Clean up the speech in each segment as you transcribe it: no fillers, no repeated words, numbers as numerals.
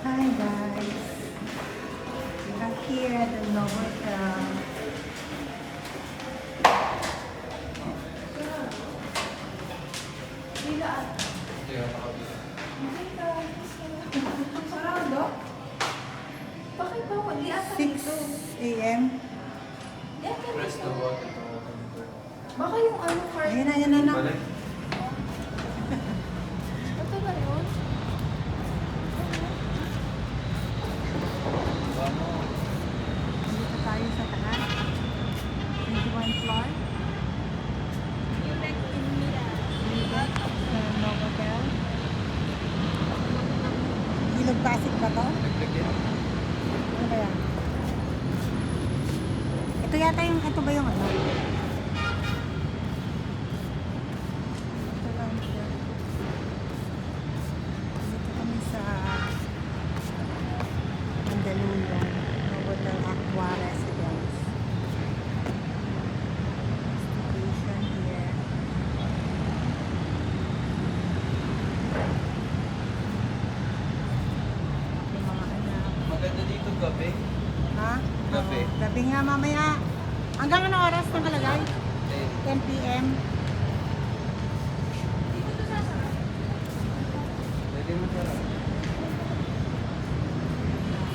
Hi guys, we are here at the Novotel. Sarado? Bakit ba? Di ata 6 dito. a.m. Di ata Press the dito. button. Baka yung ano card. Ayan na, ayan na. Balik. Ito ba yun? Dito tayo sa taas. 21 floor. Sa Novotel. Ilog Pasig ba to? Nagdagin. Ano ba yan? Ito yata yung, ito ba yung ano? Ito lang siya. Dito kami sa Mandaluyong, Novotel Aqua Residence. Station here. Yung mga anak. Maganda dito gabi. Ha? Gabi. Oo, gabi nga mamaya. Hanggang ano oras nakalagay? 10 p.m. Pwede mo tara.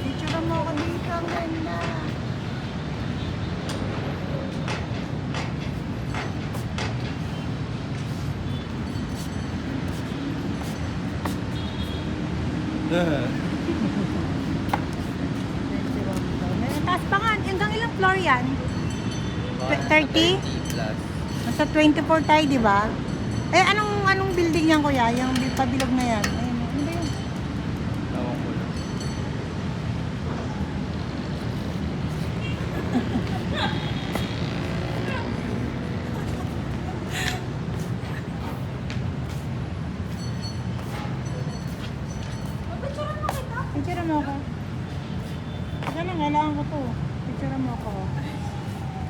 Picture mo ako dito. Ang ganda. May taas pa nga. Hanggang ilang floor yan? 30? Plus. Nasa 24 tayo, di ba? Eh, anong building yan, kuya? Yung pabilog na yan. Ayun, ano ba yun? Tawang ko lang. Magpicturean mo kita. Picture mo ako. Teka lang, kailangan ko to. Picture mo ako.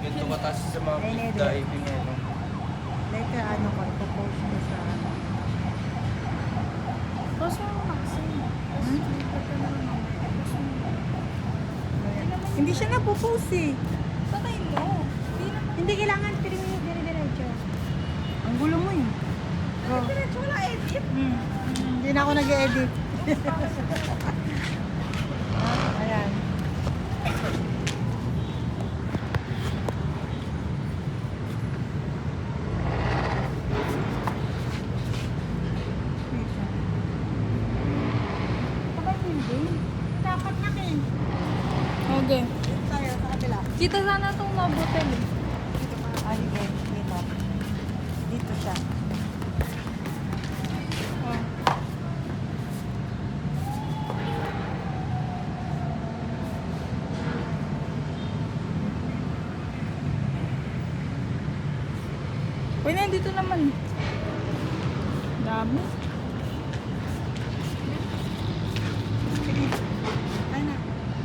Ganito kataas sa mga Ay, big hindi. diving ano. Later, ano ko, ipopost mo sa ano. Post mo mo kasi. Hmm? Hindi siya napopost eh. Patay mo. Hindi naman. Hindi kailangan dire-diretso. Ang gulo mo eh. Oh. Diretso wala edit. Hindi na ako nag-edit. Ayan. Kapag hindi, dapat na kin. Okay. Dito tayo sa kabila. Kita sana itong Novotel eh. Ay, hindi. Dito. Dito siya. Oh. Uy, nandito naman. Dami.